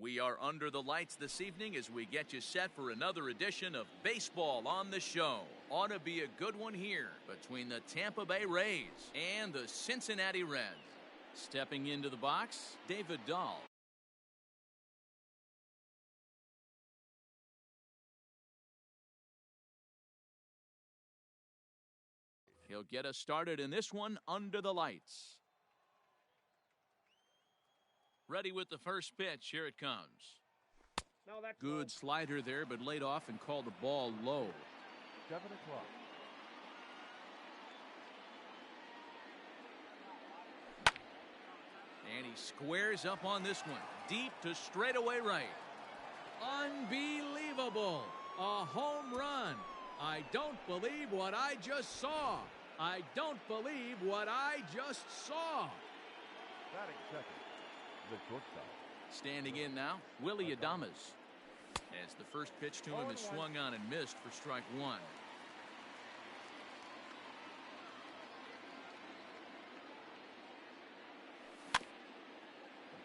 We are under the lights this evening as we get you set for another edition of Baseball on the Show. Ought to be a good one here between the Tampa Bay Rays and the Cincinnati Reds. Stepping into the box, David Dahl. He'll get us started in this one under the lights. Ready with the first pitch. Here it comes. Good slider there, but laid off and called the ball low. 7 o'clock. And he squares up on this one. Deep to straightaway right. Unbelievable. A home run. I don't believe what I just saw. I don't believe what I just saw. Batting second, the shortstop. Standing in now, Willie Adames. As the first pitch to him is swung on and missed for strike one. The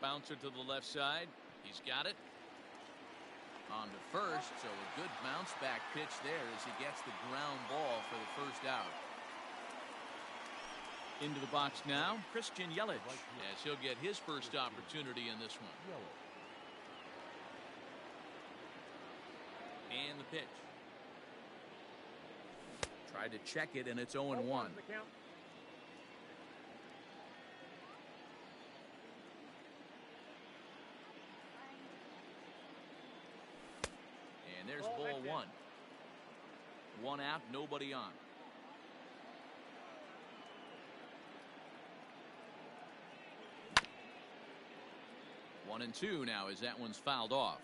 bouncer to the left side. He's got it. On to first, so a good bounce back pitch there as he gets the ground ball for the first out. Into the box now, Christian Yelich, as he'll get his first opportunity in this one. And the pitch. Tried to check it, and it's 0-1. And there's ball one. One out, nobody on. One and two now as that one's fouled off.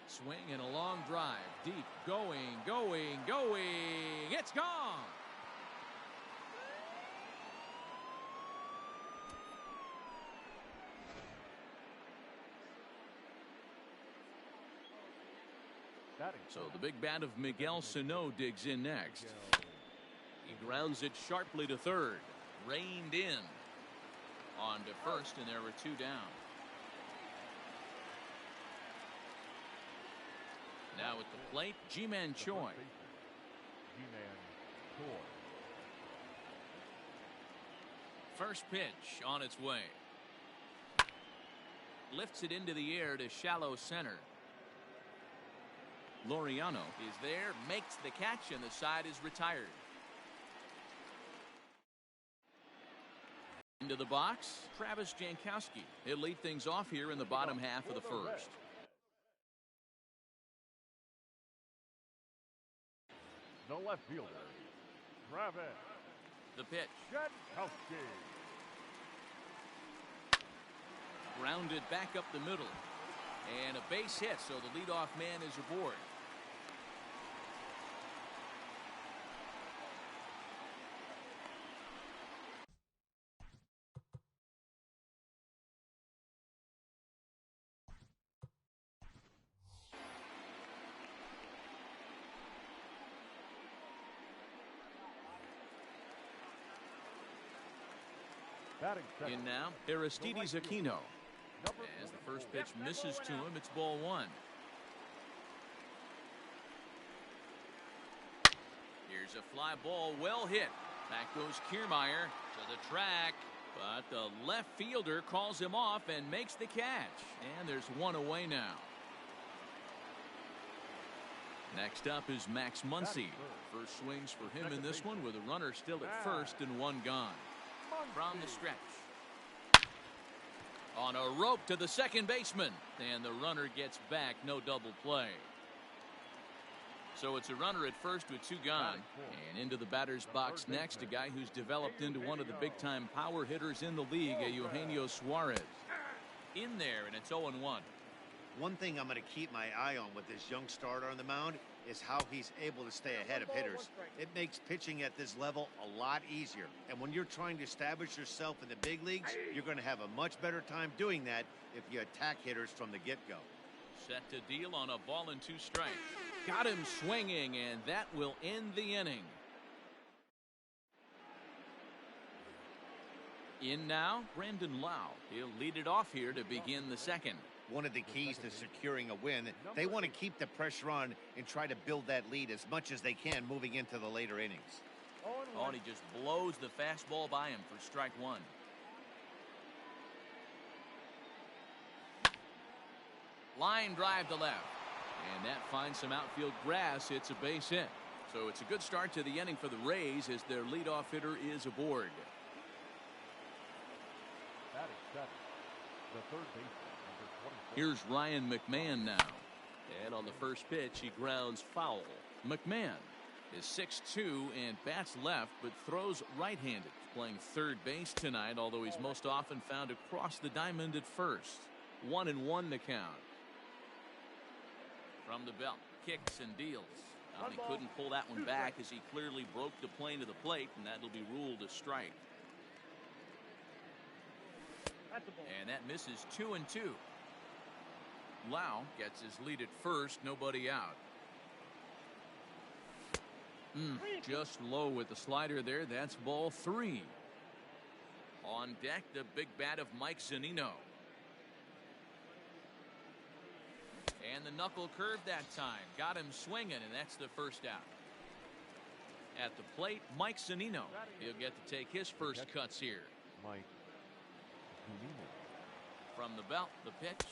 Swing and a long drive. Deep. Going. It's gone. So the big bat of Miguel Sano digs in next. He grounds it sharply to third. Reined in. On to first, and there were two down. Now at the plate, Ji-Man Choi. First pitch on its way. Lifts it into the air to shallow center. Laureano is there, makes the catch, and the side is retired. Into the box, Travis Jankowski. He'll lead things off here in the bottom half of the first. The left fielder, Travis. The pitch. Jankowski. Grounded back up the middle. And a base hit, so the leadoff man is aboard. In now, Aristides Aquino. As the first pitch misses to him, it's ball one. Here's a fly ball, well hit. Back goes Kiermaier to the track, but the left fielder calls him off and makes the catch. And there's one away now. Next up is Max Muncy. First swings for him in this one with a runner still at first and one gone. From the stretch. On a rope to the second baseman, and the runner gets back, no double play. So it's a runner at first with two gone, and into the batter's box next, a guy who's developed into one of the big-time power hitters in the league, Eugenio Suarez. In there, and it's 0-1. One thing I'm going to keep my eye on with this young starter on the mound is how he's able to stay ahead of hitters. It makes pitching at this level a lot easier. And when you're trying to establish yourself in the big leagues, you're going to have a much better time doing that if you attack hitters from the get-go. Set to deal on a ball and two strikes. Got him swinging, and that will end the inning. In now, Brandon Lau. He'll lead it off here to begin the second. One of the keys to securing a win, they want to keep the pressure on and try to build that lead as much as they can moving into the later innings. Oh, and he just blows the fastball by him for strike one. Line drive to left. And that finds some outfield grass. It's a base hit. So it's a good start to the inning for the Rays as their leadoff hitter is aboard. Batting seven, the third baseman, number 24. Here's Ryan McMahon now. And on the first pitch, he grounds foul. McMahon is 6'2" and bats left, but throws right-handed. Playing third base tonight, although he's most often found across the diamond at first. 1-1 to count. From the belt, kicks and deals. He couldn't pull that one back as he clearly broke the plane to the plate, and that'll be ruled a strike. And that misses 2-2. Lau gets his lead at first, nobody out. Just low with the slider there. That's ball 3. On deck, the big bat of Mike Zunino. And the knuckle curve that time. Got him swinging, and that's the first out. At the plate, Mike Zunino. He'll get to take his first cuts here. Mike Zunino. From the belt, the pitch.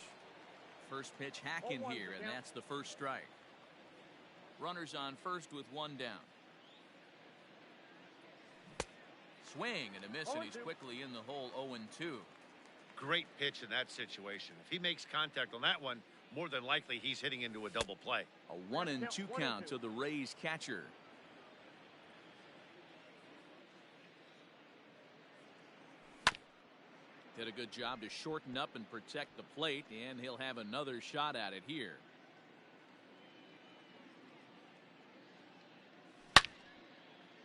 First pitch hack in here, and that's the first strike. Runners on first with one down. Swing and a miss, and he's quickly in the hole. 0-2. Great pitch in that situation. If he makes contact on that one, more than likely he's hitting into a double play. A 1-2 count to the Rays catcher. Did a good job to shorten up and protect the plate, and he'll have another shot at it here.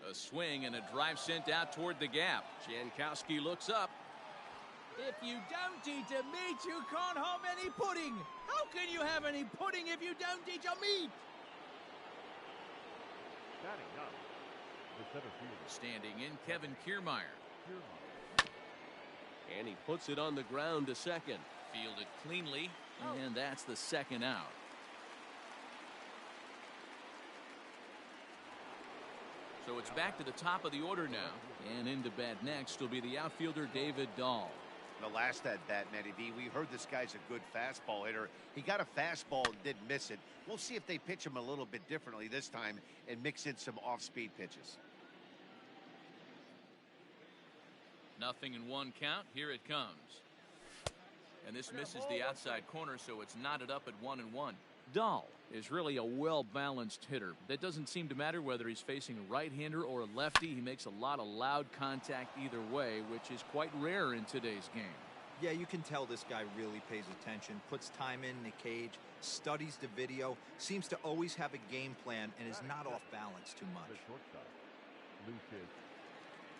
A swing and a drive sent out toward the gap. Jankowski looks up. If you don't eat a meat, you can't have any pudding. How can you have any pudding if you don't eat a meat? Batting up, the center fielder. Standing in, Kevin Kiermaier. And he puts it on the ground to second. Fielded cleanly, and that's the second out. So it's back to the top of the order now. And into bat next will be the outfielder David Dahl. The last at bat, Matty B, we heard this guy's a good fastball hitter. He got a fastball and did miss it. We'll see if they pitch him a little bit differently this time and mix in some off-speed pitches. 0-1 count. Here it comes. And this misses the outside corner, so it's knotted up at 1-1. Dahl is really a well-balanced hitter. That doesn't seem to matter whether he's facing a right-hander or a lefty. He makes a lot of loud contact either way, which is quite rare in today's game. Yeah, you can tell this guy really pays attention, puts time in the cage, studies the video, seems to always have a game plan, and is not off balance too The much. shortstop, Lucius.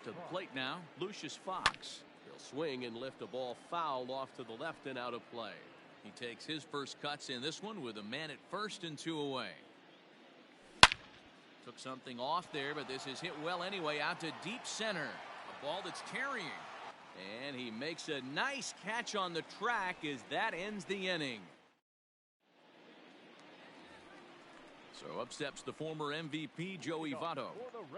To the plate now, Lucius Fox. He'll swing and lift a ball foul off to the left and out of play. He takes his first cuts in this one with a man at first and 2 away. Took something off there, but this is hit well anyway, out to deep center. A ball that's tarrying. And he makes a nice catch on the track as that ends the inning. So up steps the former MVP, Joey Votto.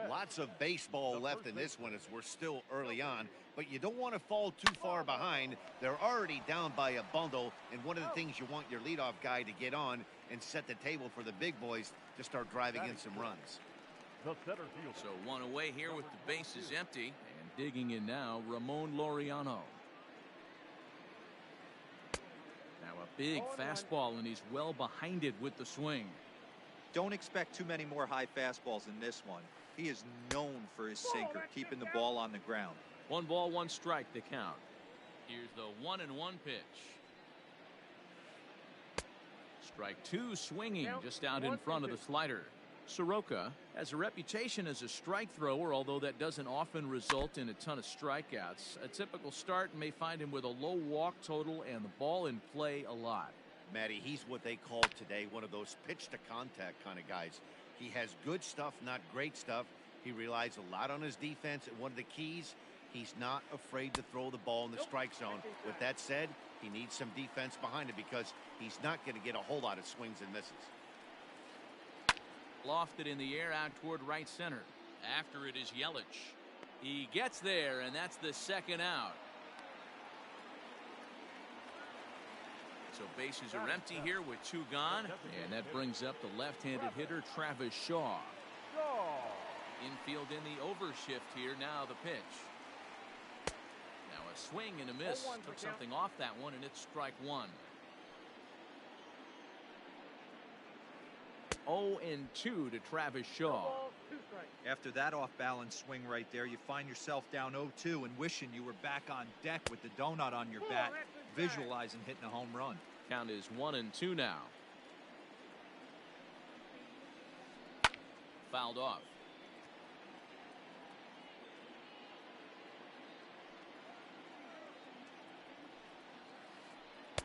Lots of baseball left in this one as we're still early on, but you don't want to fall too far behind. They're already down by a bundle, and one of the things you want your leadoff guy to get on and set the table for the big boys to start driving in some runs. The center fielder. So one away here with the bases empty, and digging in now, Ramon Laureano. Now a big fastball, and he's well behind it with the swing. Don't expect too many more high fastballs in this one. He is known for his sinker, keeping the ball on the ground. 1 ball, 1 strike to count. Here's the 1-1 pitch. Strike 2 swinging just out in front of the slider. Soroka has a reputation as a strike thrower, although that doesn't often result in a ton of strikeouts. A typical start may find him with a low walk total and the ball in play a lot. Matty, he's what they call today one of those pitch-to-contact kind of guys. He has good stuff, not great stuff. He relies a lot on his defense, and one of the keys He's not afraid to throw the ball in the strike zone. With that said, he needs some defense behind him because he's not going to get a whole lot of swings and misses. Lofted in the air out toward right center. After it is Yelich. He gets there, and that's the second out. So bases are empty here with 2 gone, and that brings up the left-handed hitter Travis Shaw. Infield in the overshift here. Now the pitch. Now a swing and a miss. Took something off that one, and it's strike 1. 0-2 to Travis Shaw. After that off-balance swing right there, you find yourself down 0-2 and wishing you were back on deck with the donut on your bat, visualizing hitting a home run. Count is 1-2 now. Fouled off.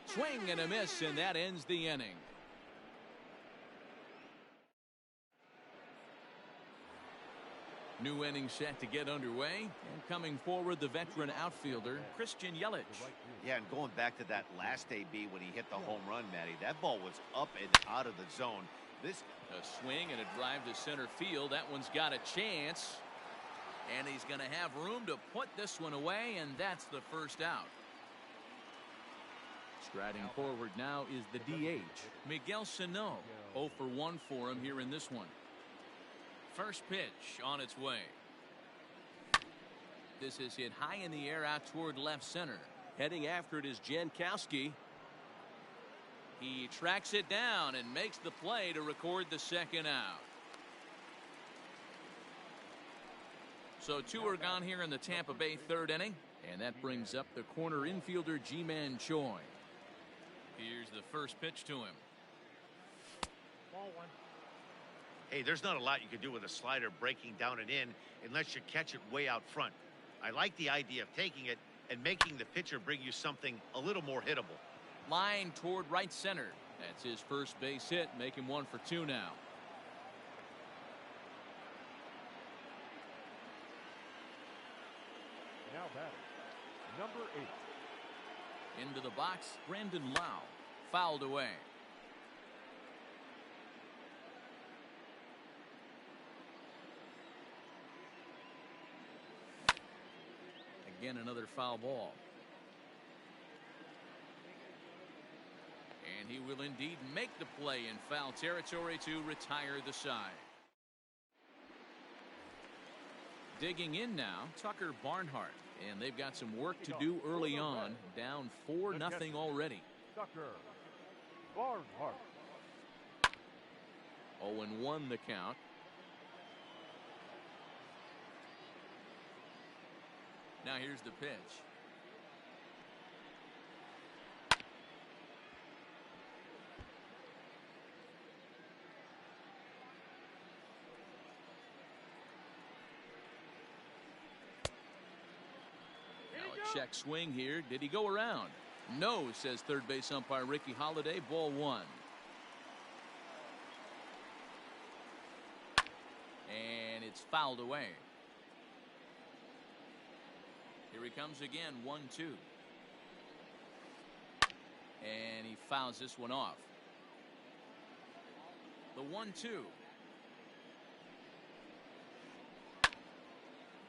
Swing and a miss, and that ends the inning. New inning set to get underway, and coming forward, the veteran outfielder Christian Yelich. Yeah, and going back to that last AB when he hit the home run, Matty, that ball was up and out of the zone. A swing and a drive to center field. That one's got a chance, and he's going to have room to put this one away, and that's the first out. Striding forward now is the DH, Miguel Sano. 0 for 1 for him here in this one. First pitch on its way. This is hit high in the air out toward left center. Heading after it is Jankowski. He tracks it down and makes the play to record the second out. So 2 are gone here in the Tampa Bay 3rd inning, and that brings up the corner infielder Ji-Man Choi. Here's the first pitch to him. Ball 1. Hey, there's not a lot you can do with a slider breaking down and in unless you catch it way out front. I like the idea of taking it and making the pitcher bring you something a little more hittable. Line toward right center. That's his first base hit, making 1 for 2 now. Now batting, number 8. Into the box, Brandon Lau. Fouled away. Again, another foul ball. And he will indeed make the play in foul territory to retire the side. Digging in now, Tucker Barnhart. And they've got some work to do early on. Down 4-0 already. Tucker Barnhart. 0-1 the count. Now here's the pitch. Check swing here. Did he go around? No, says third base umpire Ricky Holiday. Ball 1. And it's fouled away. Here he comes again. 1-2. And he fouls this one off. The 1-2.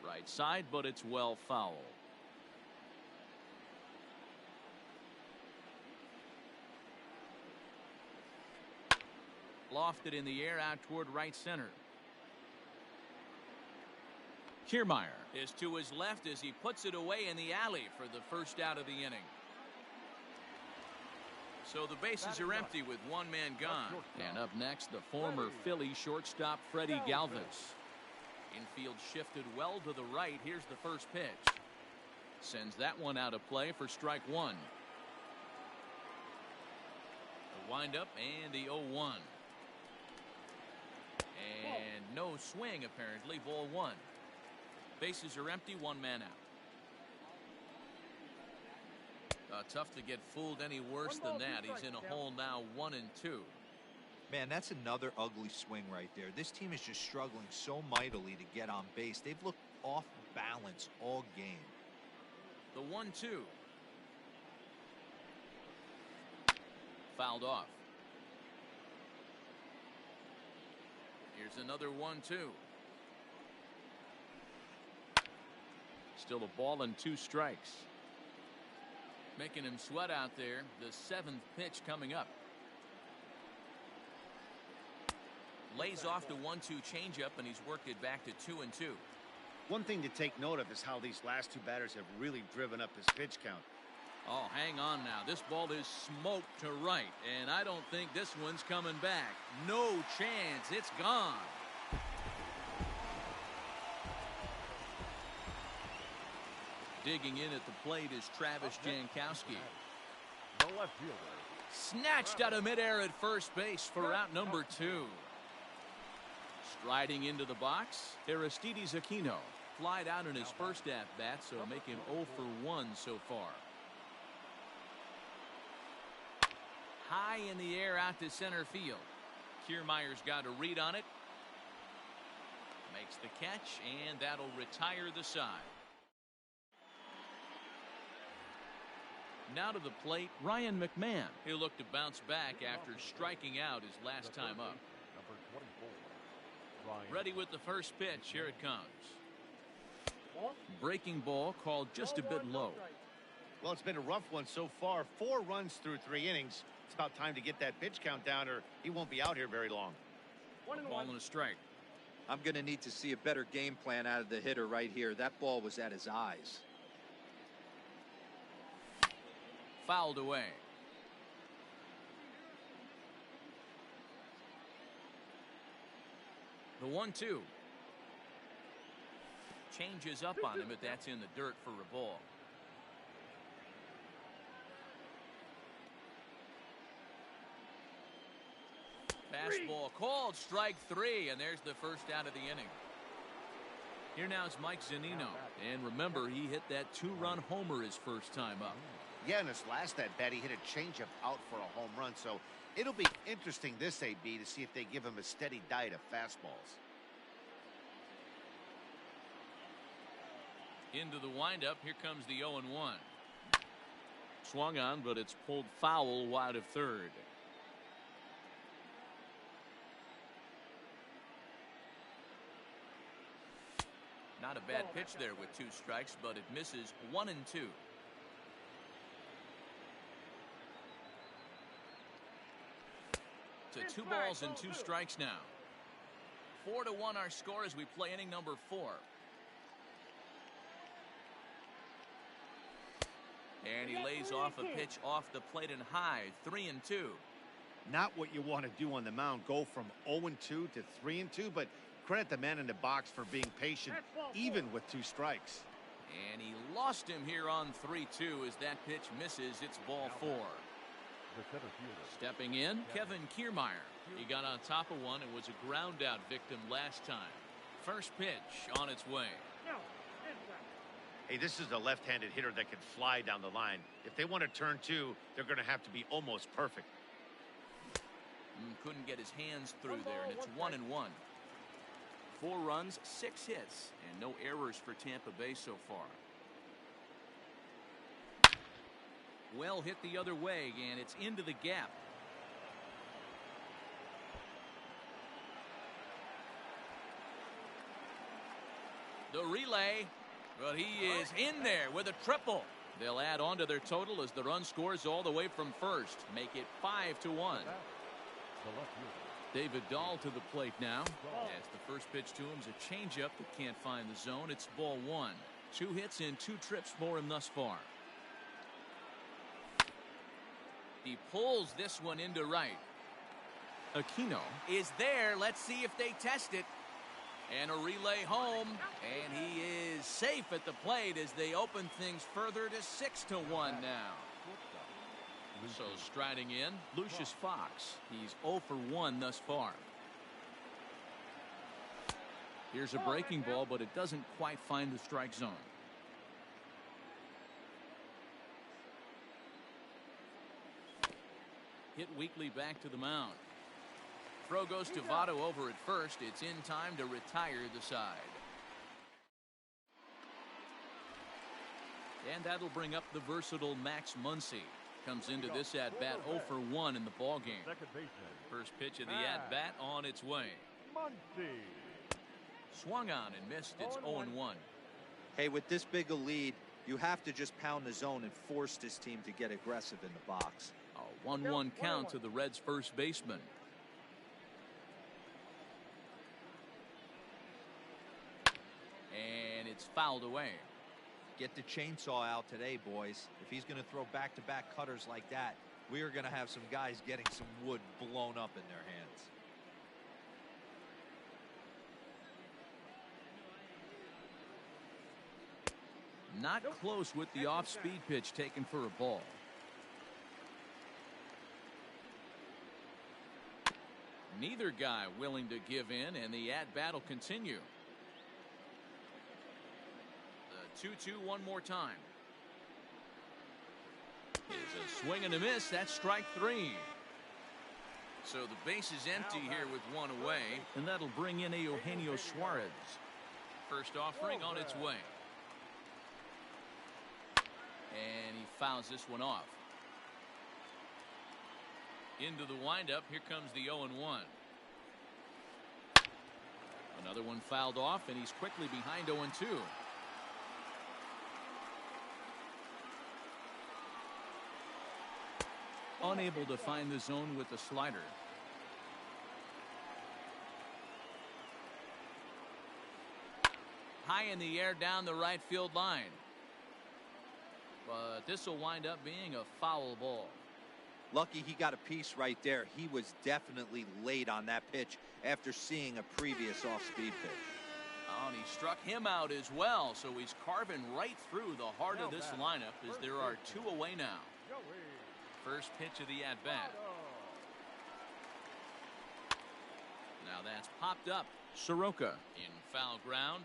Right side, but it's well fouled. Lofted in the air out toward right center. Kiermaier is to his left as he puts it away in the alley for the first out of the inning. So the bases are empty with 1 man gone. And up next, the former Philly shortstop Freddie Galvis. Infield shifted well to the right. Here's the first pitch. Sends that one out of play for strike 1. The windup and the 0-1. And no swing, apparently. Ball 1. Bases are empty. 1 man out. Tough to get fooled any worse than that. He's in a hole now. 1-2. Man, that's another ugly swing right there. This team is just struggling so mightily to get on base. They've looked off balance all game. The 1-2. Fouled off. Here's another 1-2. Still a ball and 2 strikes. Making him sweat out there. The 7th pitch coming up. Lays off the 1-2 changeup, and he's worked it back to 2-2. One thing to take note of is how these last 2 batters have really driven up his pitch count. Oh, hang on now. This ball is smoked to right, and I don't think this one's coming back. No chance. It's gone. Digging in at the plate is Travis Jankowski. The left fielder. Snatched out of midair at first base for out number 2. Striding into the box, Aristides Aquino. Flied out in his first at-bat, so make him 0 for 1 so far. High in the air out to center field. Kiermaier's got a read on it. Makes the catch, and that'll retire the side. Now to the plate, Ryan McMahon. He'll look to bounce back after striking out his last time up. Number 24. Ryan. Ready with the first pitch. Here it comes. Breaking ball called just a bit low. Well, it's been a rough one so far. 4 runs through 3 innings. It's about time to get that pitch count down, or he won't be out here very long. A ball and a strike. I'm going to need to see a better game plan out of the hitter right here. That ball was at his eyes. Fouled away. The 1-2. Changes up on him, but that's in the dirt for a ball. Fastball called, strike 3, and there's the first out of the inning. Here now is Mike Zunino, and remember, he hit that 2-run homer his first time up. Yeah, in his last at-bat, he hit a changeup out for a home run, so it'll be interesting this AB to see if they give him a steady diet of fastballs. Into the windup, here comes the 0-1. Swung on, but it's pulled foul wide of third. Not a bad pitch there with 2 strikes, but it misses 1-2. To 2 balls and 2 strikes now. 4-1 our score as we play inning number 4. And he lays off a pitch off the plate and high. 3-2. Not what you want to do on the mound. Go from 0-2 to 3-2, but credit the man in the box for being patient, even with 2 strikes. And he lost him here on 3-2 as that pitch misses. It's ball 4. The center fielder. Stepping in, Kevin Kiermaier. He got on top of one and was a ground-out victim last time. First pitch on its way. Hey, this is a left-handed hitter that can fly down the line. If they want to turn 2, they're going to have to be almost perfect. Couldn't get his hands through there, and it's 1-1. 4 runs, 6 hits, and no errors for Tampa Bay so far. Well hit the other way, and it's into the gap. The relay, but he is in there with a triple. They'll add on to their total as the run scores all the way from first. Make it 5-1. The left fielder. David Dahl to the plate now. As the first pitch to him is a changeup that can't find the zone. It's ball 1. 2 hits and 2 trips for him thus far. He pulls this one into right. Aquino is there. Let's see if they test it. And a relay home. And he is safe at the plate as they open things further to 6-1 now. So striding in, Lucius Fox. He's 0 for 1 thus far. Here's a breaking ball, but it doesn't quite find the strike zone. Hit weakly back to the mound. Throw goes to Votto over at first. It's in time to retire the side. And that'll bring up the versatile Max Muncy. Comes into this at-bat 0 for 1 in the ballgame. Second baseman. First pitch of the at-bat on its way. Muncy. Swung on and missed. It's 0-1. Hey, with this big a lead, you have to just pound the zone and force this team to get aggressive in the box. A 1-1 count to the Reds' first baseman. And it's fouled away. Get the chainsaw out today, boys. If he's going to throw back-to-back cutters like that, we are going to have some guys getting some wood blown up in their hands. Not close with the off-speed pitch taken for a ball. Neither guy willing to give in, and the at-bat will continue. The 2-2 one more time. It's a swing and a miss. That's strike 3. So the base is empty here with one away, and that'll bring in a Eugenio Suarez. First offering on its way. And he fouls this one off. Into the windup. Here comes the 0-1. Another one fouled off, and he's quickly behind 0-2. Unable to find the zone with the slider. High in the air down the right field line. But this will wind up being a foul ball. Lucky he got a piece right there. He was definitely late on that pitch after seeing a previous off-speed pitch. Oh, and he struck him out as well, so he's carving right through the heart of this lineup as there are 2 away now. First pitch of the at-bat. Now that's popped up. Soroka in foul ground,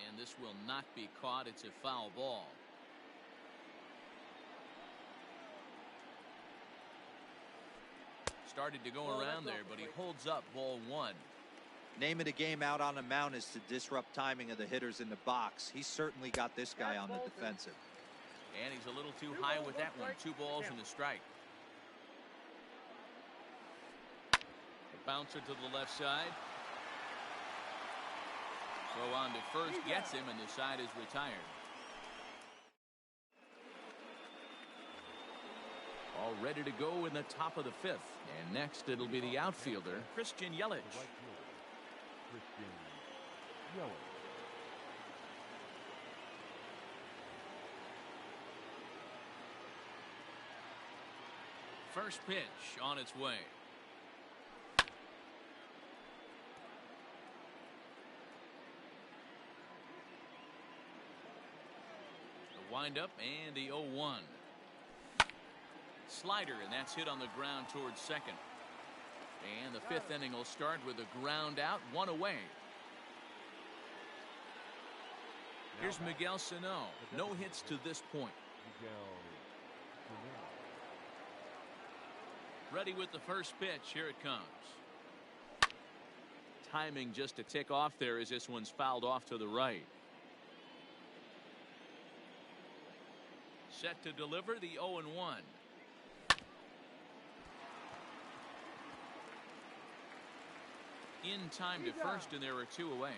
and this will not be caught. It's a foul ball. Started to go around there, but he holds up ball 1. Name of the game out on the mound is to disrupt timing of the hitters in the box. He's certainly got this guy on the defensive. And he's a little too high with that one. 2 balls and a strike. A bouncer to the left side. Throw on to first, gets him, and the side is retired. All ready to go in the top of the 5th. And next it'll be the outfielder, Christian Yelich. Christian Yelich. First pitch on its way. The windup and the 0-1. Slider, and that's hit on the ground towards second. And the 5th inning will start with a ground out, 1 away. Here's Miguel Sano. No hits to this point. Ready with the first pitch. Here it comes. Timing just a tick off there as this one's fouled off to the right. Set to deliver the 0-1. In time to first, and there are 2 away.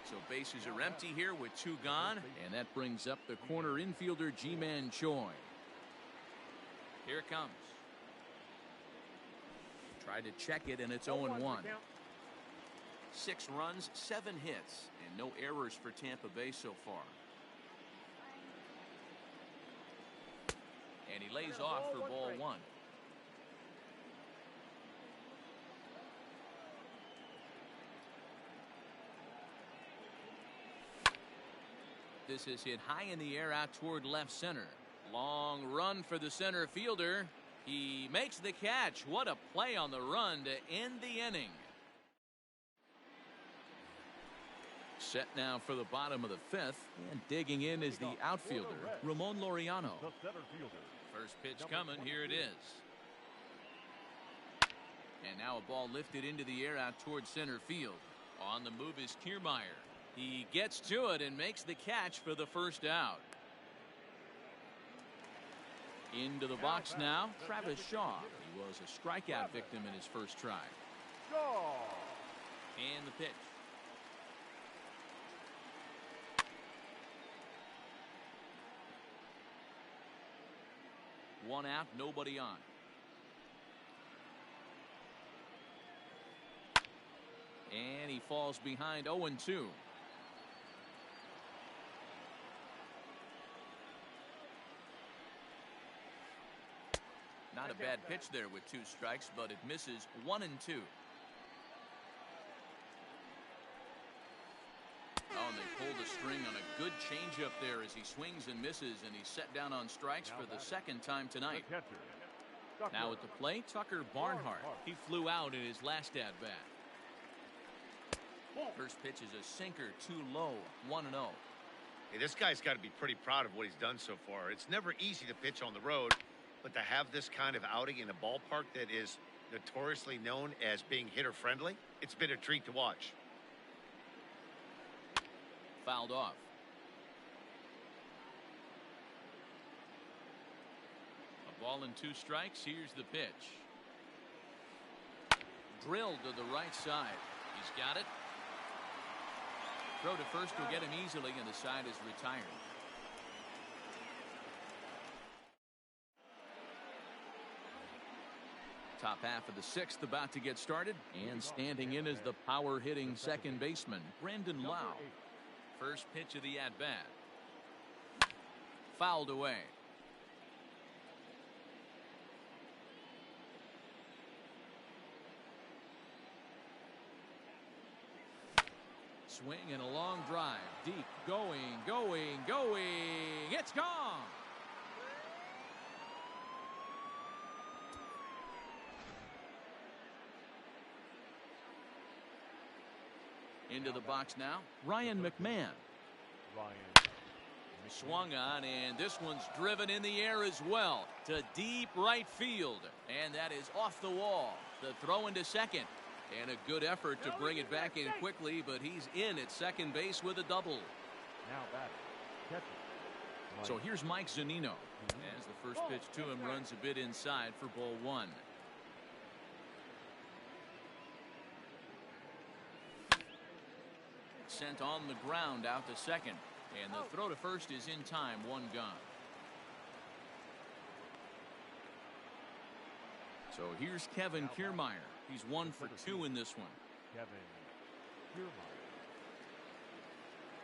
So bases are empty here with 2 gone, and that brings up the corner infielder Ji-Man Choi. Here it comes. Tried to check it, and it's 0-1. 6 runs, 7 hits, and no errors for Tampa Bay so far. And he lays off for ball 1. This is hit high in the air out toward left center. Long run for the center fielder. He makes the catch. What a play on the run to end the inning. Set now for the bottom of the 5th. And digging in is the outfielder, Ramon Laureano. The center fielder. First pitch coming. Here it is. And now a ball lifted into the air out towards center field. On the move is Kiermaier. He gets to it and makes the catch for the first out. Into the box now, Travis Shaw. He was a strikeout victim in his first try. And the pitch. One out, nobody on. And he falls behind 0-2. Not a bad pitch there with 2 strikes, but it misses 1-2. Oh, and they pulled a string on a good changeup there as he swings and misses, and he's set down on strikes for the second time tonight. Now at the plate, Tucker Barnhart. He flew out in his last at-bat. First pitch is a sinker, too low, 1-0. Hey, this guy's got to be pretty proud of what he's done so far. It's never easy to pitch on the road, but to have this kind of outing in a ballpark that is notoriously known as being hitter-friendly, it's been a treat to watch. Fouled off. A ball and 2 strikes. Here's the pitch. Drilled to the right side. He's got it. Throw to first will get him easily, and the side is retired. Top half of the 6th about to get started, and standing in is the power-hitting second baseman, Brandon Lau. First pitch of the at-bat. Fouled away. Swing and a long drive. Deep. Going. It's gone. Into the box now, Ryan McMahon. Swung on, and this one's driven in the air as well to deep right field. And that is off the wall. The throw into second. And a good effort to bring it back in quickly, but he's in at second base with a double. Now batting. So here's Mike Zunino as the first pitch to him runs a bit inside for ball 1. Sent on the ground out to second, and the throw to first is in time. 1 gone. So here's Kevin Kiermaier. He's 1 for 2 in this one.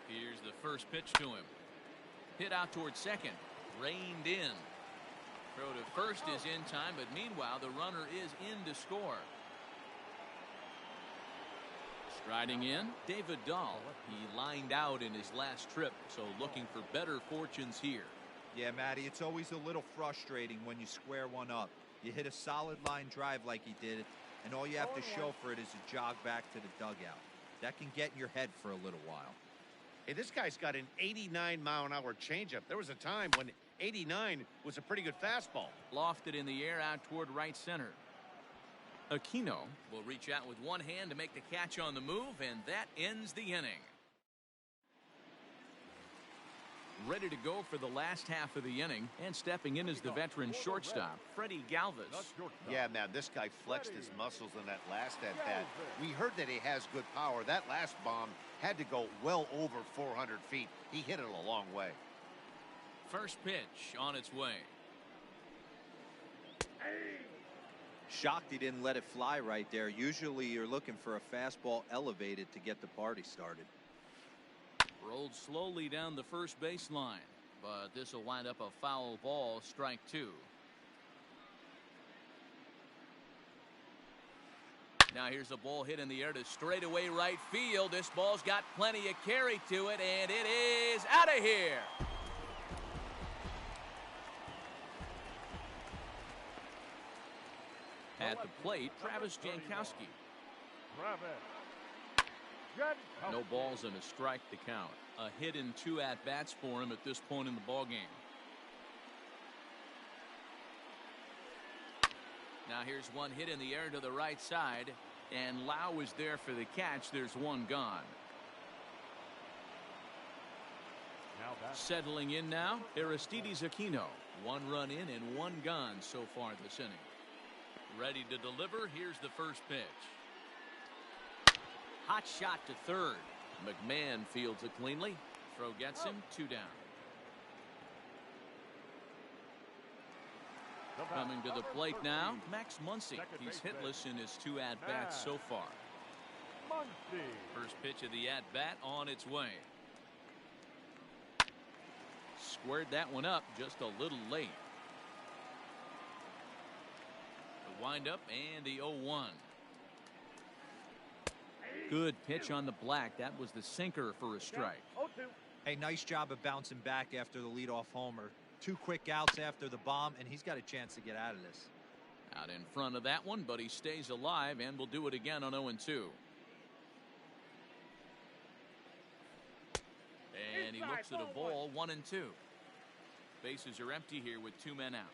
Here's the first pitch to him. Hit out towards second. Reined in. Throw to first is in time, but meanwhile the runner is in to score. Striding in, David Dahl. He lined out in his last trip, so looking for better fortunes here. Yeah, Matty, it's always a little frustrating when you square one up. You hit a solid line drive like he did, and all you have to show for it is a jog back to the dugout. That can get in your head for a little while. Hey, this guy's got an 89-mile-an-hour changeup. There was a time when 89 was a pretty good fastball. Lofted in the air out toward right center. Aquino will reach out with one hand to make the catch on the move, and that ends the inning. Ready to go for the last half of the inning, and stepping in is the veteran shortstop, Freddie Galvis. Yeah, man, this guy flexed his muscles in that last at-bat. We heard that he has good power. That last bomb had to go well over 400 feet. He hit it a long way. First pitch on its way. Shocked he didn't let it fly right there. Usually you're looking for a fastball elevated to get the party started. Rolled slowly down the first baseline, but this will wind up a foul ball, strike 2. Now here's a ball hit in the air to straightaway right field. This ball's got plenty of carry to it, and it is out of here. At the plate, Travis Jankowski. No balls and a strike to count. A hit in 2 at-bats for him at this point in the ballgame. Now here's one hit in the air to the right side, and Lau is there for the catch. There's one gone. Settling in now, Aristides Aquino. 1 run in and 1 gone so far this inning. Ready to deliver. Here's the first pitch. Hot shot to third. McMahon fields it cleanly. Throw gets him. 2 down. Coming to the plate now, Max Muncy. He's hitless in his 2 at-bats so far. First pitch of the at-bat on its way. Squared that one up just a little late. The windup and the 0-1. Good pitch on the black. That was the sinker for a strike. Hey, nice job of bouncing back after the leadoff homer. 2 quick outs after the bomb, and he's got a chance to get out of this. Out in front of that one, but he stays alive and will do it again on 0-2. And he looks at a ball, 1-2. Bases are empty here with 2 men out.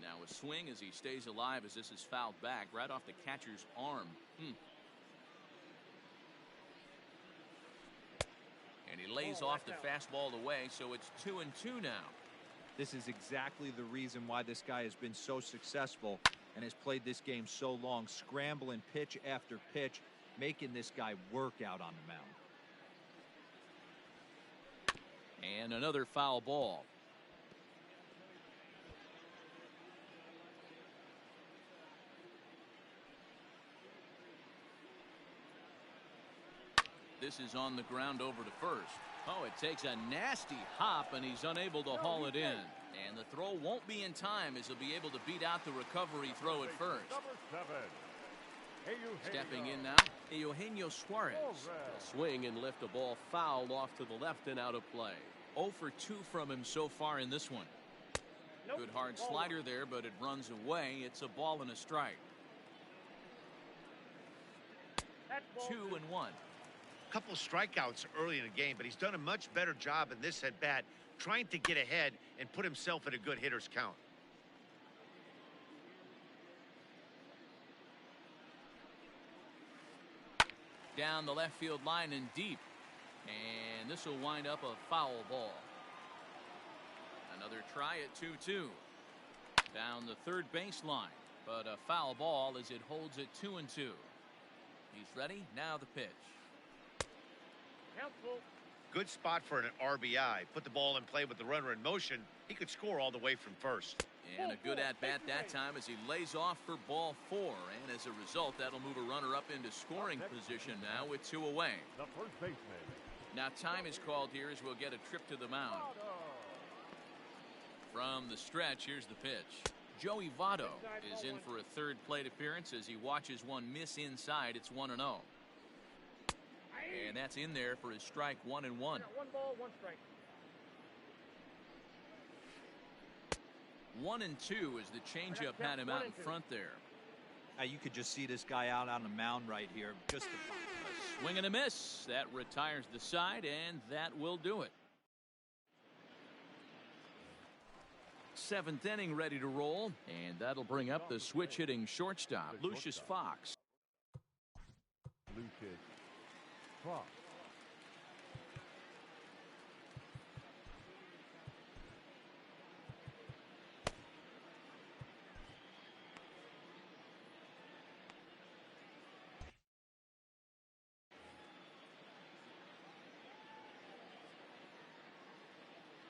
Now a swing as he stays alive as this is fouled back right off the catcher's arm. And he lays off the fastball away, so it's 2-2 now. This is exactly the reason why this guy has been so successful and has played this game so long, scrambling pitch after pitch, making this guy work out on the mound. And another foul ball. This is on the ground over to first. Oh, it takes a nasty hop, and he's unable to haul it in. And the throw won't be in time as he'll be able to beat out the recovery throw at first. Stepping in now, Eugenio Suarez. He'll swing and lift a ball foul off to the left and out of play. 0 for 2 from him so far in this one. Good hard slider there, but it runs away. It's a ball and a strike. 2-1. Couple strikeouts early in the game, but he's done a much better job in this at bat trying to get ahead and put himself in a good hitter's count. Down the left field line and deep, and this will wind up a foul ball. Another try at 2-2 down the third baseline, but a foul ball as it holds it 2-2. He's ready now. The pitch. Good spot for an RBI. Put the ball in play with the runner in motion. He could score all the way from first. And a good at-bat that time as he lays off for ball 4. And as a result, that'll move a runner up into scoring position now with 2 away. Now time is called here as we'll get a trip to the mound. From the stretch, here's the pitch. Joey Votto is in for a third plate appearance as he watches one miss inside. It's 1-0. And that's in there for his strike. 1-1. 1 ball, 1 strike. 1-2 as the changeup had him out in front there. You could just see this guy out on the mound right here. Just a swing and a miss. That retires the side, and that will do it. 7th inning ready to roll, and that'll bring up the switch hitting shortstop, Lucius Fox. Lucius Fox.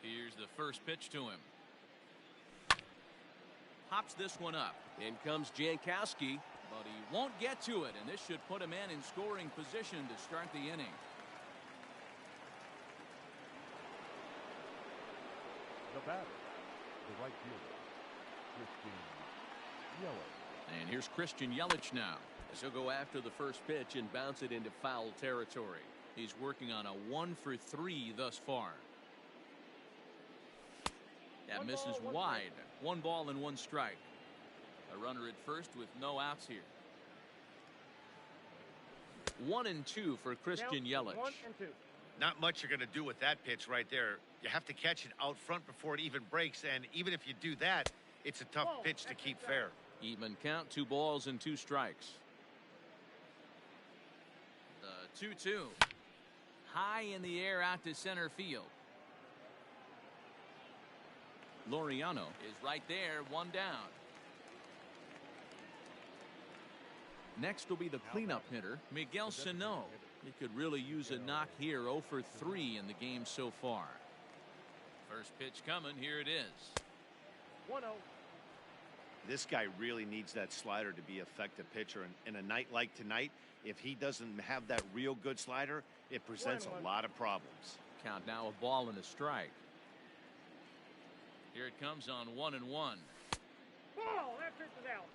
Here's the first pitch to him. Hops this one up. In comes Jankowski. But he won't get to it, and this should put him in scoring position to start the inning. The batter, the right fielder, Christian Yelich. And here's Christian Yelich now, as he'll go after the first pitch and bounce it into foul territory. He's working on a 1 for 3 thus far. That misses wide. 1 ball and 1 strike. A runner at first with no outs here. 1-2 for Christian Yelich. 1-2. Not much you're going to do with that pitch right there. You have to catch it out front before it even breaks, and even if you do that, it's a tough pitch to keep fair. Even count, 2 balls and 2 strikes. The 2-2. High in the air out to center field. Laureano is right there, 1 down. Next will be the cleanup hitter, Miguel Sano. He could really use a knock here. 0 for 3 in the game so far. First pitch coming. Here it is. 1-0. This guy really needs that slider to be an effective pitcher. And in a night like tonight, if he doesn't have that real good slider, it presents a lot of problems. Count now, a ball and a strike. Here it comes on 1-1. Ball, that pitch is out.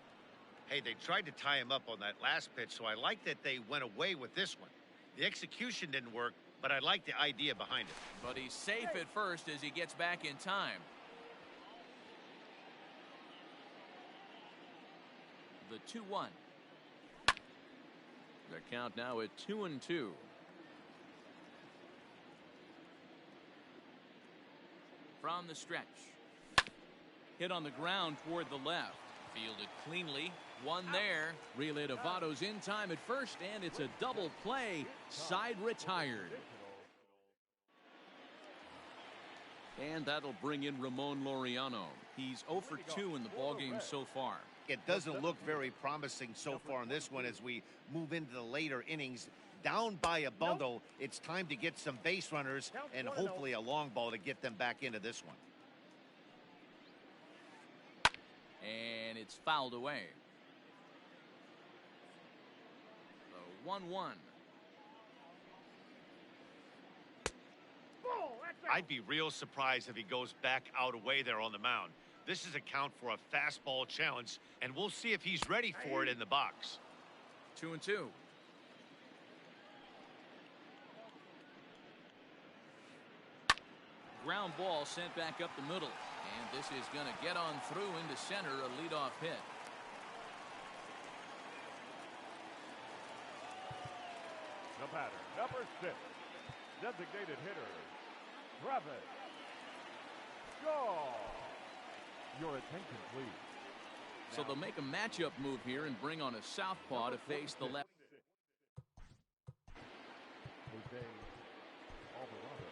Hey, they tried to tie him up on that last pitch, so I like that they went away with this one. The execution didn't work, but I like the idea behind it. But he's safe at first as he gets back in time. The 2-1. The count now at 2-2. From the stretch. Hit on the ground toward the left. Fielded cleanly. 1 there. Relay to Votto's in time at first, and it's a double play. Side retired. And that'll bring in Ramon Laureano. He's 0 for 2 in the ballgame so far. It doesn't look very promising so far in this one as we move into the later innings. Down by a bundle, it's time to get some base runners and hopefully a long ball to get them back into this one. And it's fouled away. The 1-1. I'd be real surprised if he goes back out away there on the mound. This is a count for a fastball challenge, and we'll see if he's ready for it in the box. 2-2. Ground ball sent back up the middle. And this is going to get on through into center, a leadoff hit. The batter, number 6, designated hitter, Travis Shaw. Your attention, please. So they'll make a matchup move here and bring on a southpaw to face the left. Jose Alvarado.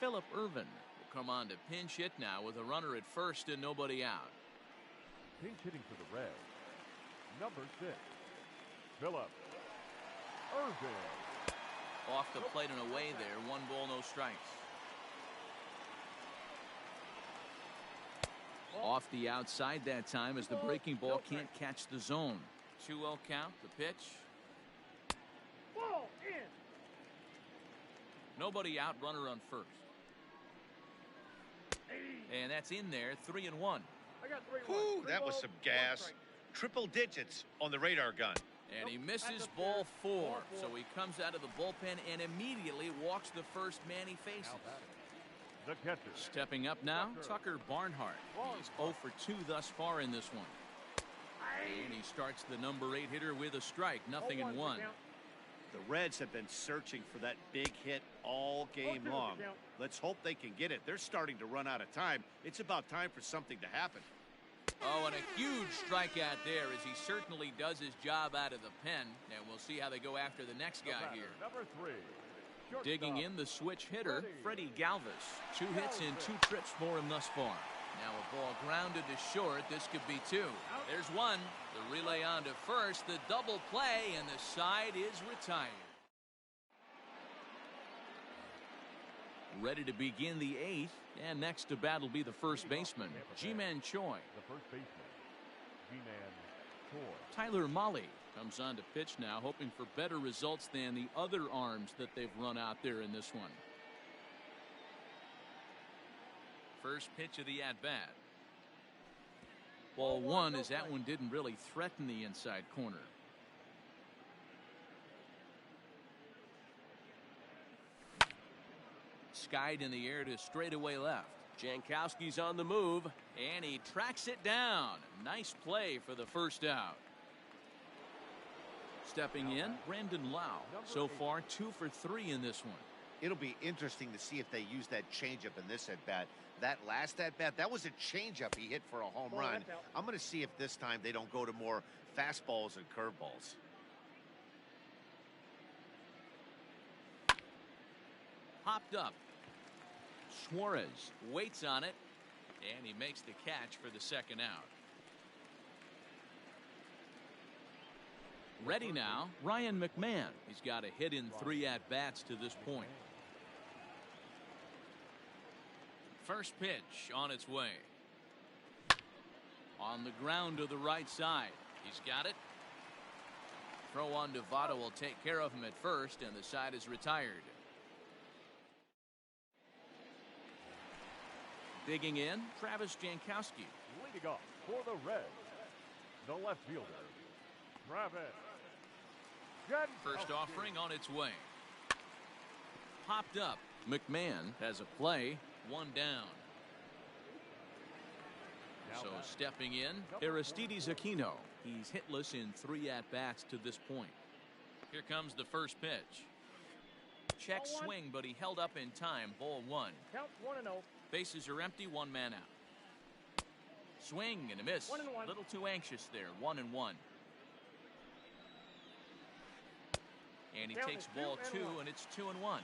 Phillip Ervin will come on to pinch hit now with a runner at first and nobody out. Pinch hitting for the Reds, number 6, Phillip Ervin. Off the plate and away there. 1 ball, no strikes. Off the outside that time as the breaking ball can't catch the zone. 2-0 count. The pitch. Ball in. Nobody out. Runner on first. And that's in there. 3-1. I got 3-1. Whew, that was some gas. Triple digits on the radar gun. And he misses ball 4. So he comes out of the bullpen and immediately walks the first man he faces. The catcher. Stepping up now, Tucker Barnhart. He's 0 for 2 thus far in this one. And he starts the number 8 hitter with a strike. 0-1. The Reds have been searching for that big hit all game long. Let's hope they can get it. They're starting to run out of time. It's about time for something to happen. Oh, and a huge strikeout there as he certainly does his job out of the pen. And we'll see how they go after the next guy here. Number 3. Digging in the switch hitter, Freddie Galvis. 2 hits and 2 trips for him thus far. Now a ball grounded to short. This could be 2. There's 1. The relay on to first. The double play, and the side is retired. Ready to begin the 8th. And next to bat will be the first baseman, Ji-Man Choi. The first baseman, Ji-Man Choi. Tyler Mahle comes on to pitch now, hoping for better results than the other arms that they've run out there in this one. First pitch of the at-bat. Ball 1 as that one didn't really threaten the inside corner. skied in the air to straightaway left. Jankowski's on the move, and he tracks it down. Nice play for the first out. Stepping in, Brandon Lau. So far, 2 for 3 in this one. It'll be interesting to see if they use that changeup in this at-bat. That last at-bat, that was a changeup he hit for a home run. I'm going to see if this time they don't go to more fastballs and curveballs. Popped up. Suarez waits on it, and he makes the catch for the second out. Ready now, Ryan McMahon. He's got a hit in 3 at-bats to this point. First pitch on its way. On the ground to the right side. He's got it. Throw on to Votto will take care of him at first, and the side is retired. Digging in, Travis Jankowski. Leading off for the Reds, the left fielder, Travis Jankowski. First offering on its way. Popped up. McMahon has a play. 1 down. So stepping in, Aristides Aquino. He's hitless in 3 at-bats to this point. Here comes the first pitch. Check swing, but he held up in time. Ball 1. Count 1-0. Bases are empty, 1 man out. Swing and a miss. 1-1. Little too anxious there. 1-1. And he Count takes is ball 2, 2-1. and it's 2-1.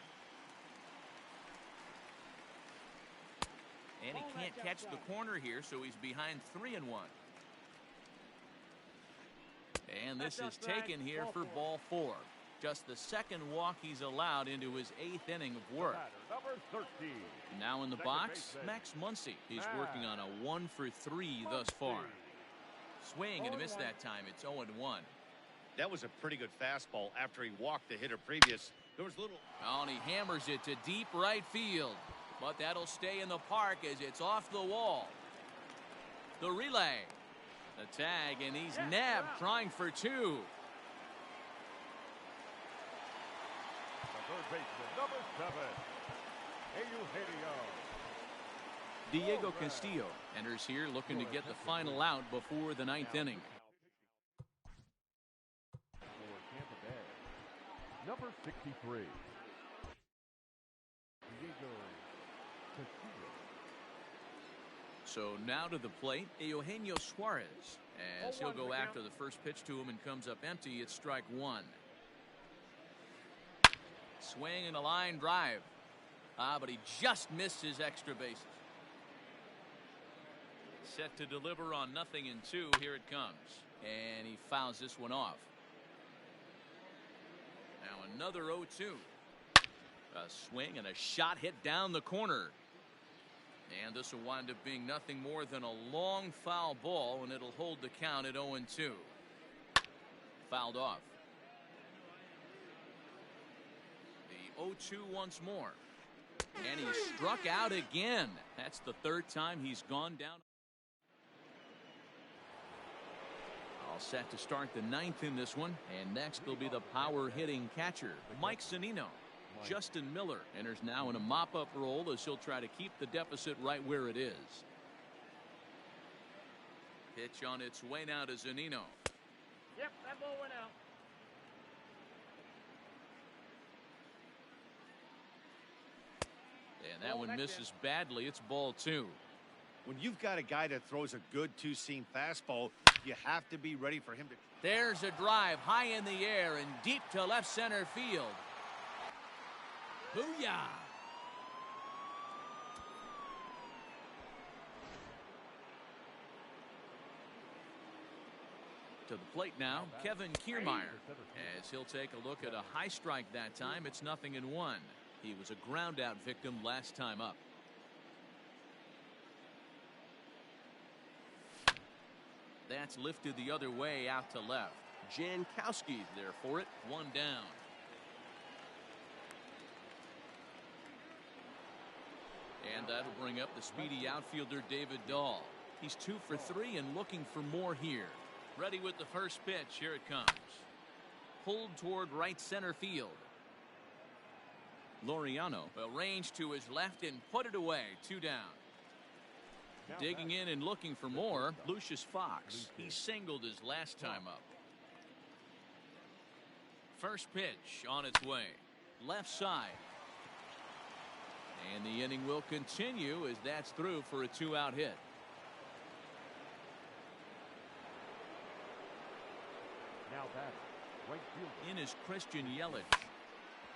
And he can't catch the corner here, so he's behind 3-1. And this is taken here for ball 4. Just the second walk he's allowed into his 8th inning of work. Number 13. Now in the box, Max Muncy. He's working on a 1 for 3 thus far. Swing and a miss that time. It's 0-1. That was a pretty good fastball after he walked the hitter previous. There was little. Oh, and he hammers it to deep right field. But that'll stay in the park as it's off the wall. The relay. The tag, and he's nabbed trying for 2. The third baseman, number 7, Eugenio. Diego Castillo enters here looking to get the final out before the 9th inning. For Tampa Bay, number 63, Diego Castillo. So now to the plate, Eugenio Suarez, as he'll go after the first pitch to him and comes up empty. It's strike 1. Swing and a line drive. But he just missed his extra bases. Set to deliver on 0-2. Here it comes. And he fouls this one off. Now another 0-2. A swing and a shot hit down the corner. And this will wind up being nothing more than a long foul ball, and it'll hold the count at 0-2. Fouled off. The 0-2 once more. And he struck out again. That's the 3rd time he's gone down. All set to start the 9th in this one. And next will be the power hitting catcher, Mike Zunino. Justin Miller enters now in a mop-up role as he'll try to keep the deficit right where it is. Pitch on its way now to Zunino. Yep, that ball went out. And that one misses badly. It's ball 2. When you've got a guy that throws a good 2-seam fastball, you have to be ready for him to. There's a drive high in the air and deep to left center field. Booyah! To the plate now, Kevin Kiermaier, as he'll take a look at a high strike that time. It's 0-1. He was a ground out victim last time up. That's lifted the other way out to left. Jankowski there for it. 1 down. And that'll bring up the speedy outfielder David Dahl. He's 2 for 3 and looking for more here. Ready with the first pitch. Here it comes. Pulled toward right center field. Laureano. Well, range to his left and put it away. 2 down. Digging in and looking for more, Lucius Fox. he singled his last time up. First pitch on its way. Left side. And the inning will continue as that's through for a 2-out hit. Now that right fielder. In is Christian Yelich.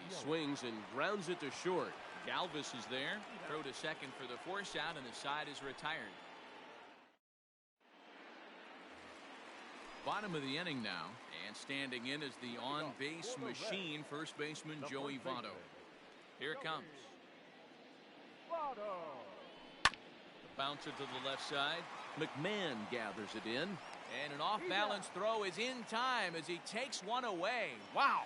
He swings and grounds it to short. Galvis is there. Throw to second for the force out, and the side is retired. Bottom of the inning now, and standing in is the on-base machine, first baseman Joey Votto. Here it comes. The bouncer to the left side. McMahon gathers it in, and an off-balance throw is in time as he takes one away. Wow!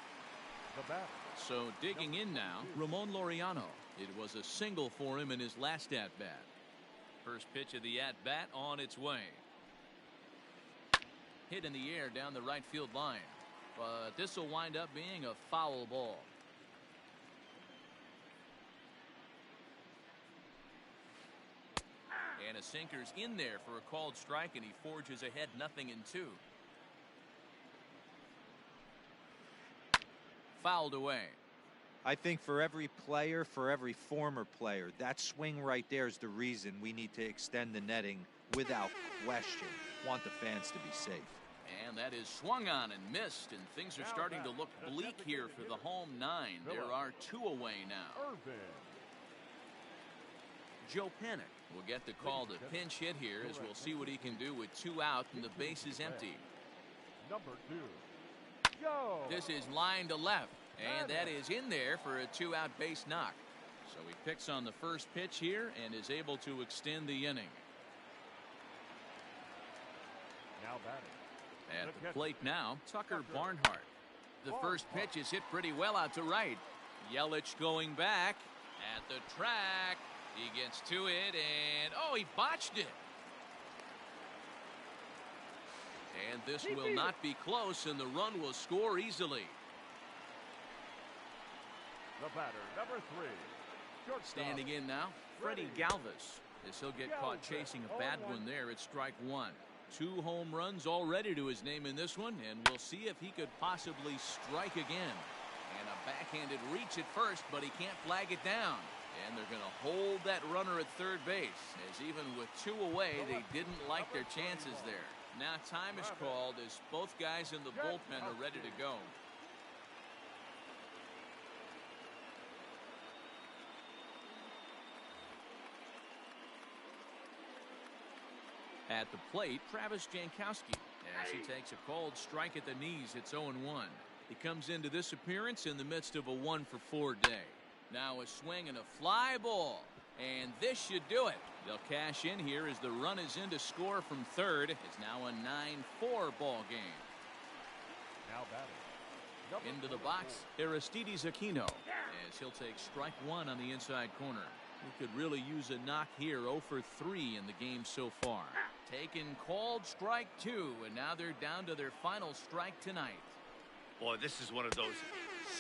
The batter. So digging in now, Ramon Laureano. It was a single for him in his last at-bat. First pitch of the at-bat on its way. Hit in the air down the right field line. But this will wind up being a foul ball. And a sinker's in there for a called strike, and he forges ahead 0-2. Fouled away. I think for every player, for every former player, that swing right there is the reason we need to extend the netting without question. Want the fans to be safe. And that is swung on and missed, and things are starting to look bleak here for the home 9. There are 2 away now. Joe Panic will get the call to pinch hit here as we'll see what he can do with 2 out and the base is empty. Number 2. Go. This is line to left, and that is in there for a 2-out base knock. So he picks on the first pitch here and is able to extend the inning. Now batting. At the plate now, Tucker Barnhart. The first pitch is hit pretty well out to right. Yelich going back at the track. He gets to it, and oh, he botched it. And this will not be close, and the run will score easily. The batter, number 3. Standing in now, Freddie Galvis. As he'll get caught chasing a bad one there at strike 1. 2 home runs already to his name in this one, and we'll see if he could possibly strike again. And a backhanded reach at first, but he can't flag it down. And they're going to hold that runner at third base, as even with 2 away, they didn't like their chances there. Now time is called as both guys in the bullpen are ready to go. At the plate, Travis Jankowski, as he takes a called strike at the knees. It's 0-1. He comes into this appearance in the midst of a 1-for-4 day. Now a swing and a fly ball, and this should do it. They'll cash in here as the run is in to score from third. It's now a 9-4 ball game. Now batting. Into the box, Aristides Aquino, as he'll take strike 1 on the inside corner. He could really use a knock here. 0 for 3 in the game so far. Taken called strike 2, and now they're down to their final strike tonight. Boy, this is one of those.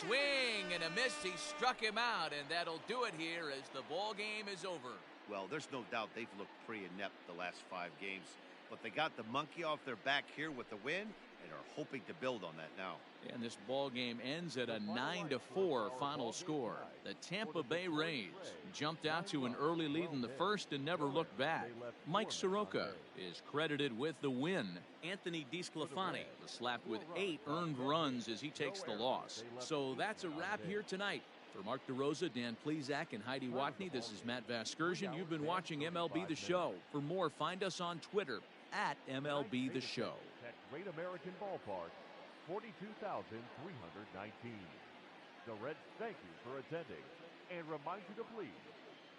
Swing and a miss. He struck him out, and that'll do it here as the ball game is over. Well, there's no doubt they've looked pretty inept the last 5 games, but they got the monkey off their back here with the win and are hoping to build on that now. And this ball game ends at a 9-4 final score. The Tampa Bay Rays jumped out to an early lead in the first and never looked back. Mike Soroka is credited with the win. Anthony DeSclafani was slapped with 8 earned runs as he takes the loss. So that's a wrap here tonight. For Mark DeRosa, Dan Plezak, and Heidi Watney, this is Matt Vasgersian. You've been watching MLB The Show. For more, find us on Twitter at MLB The Show. At Great American Ballpark, 42,319. The Reds thank you for attending and remind you to please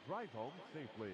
drive home safely.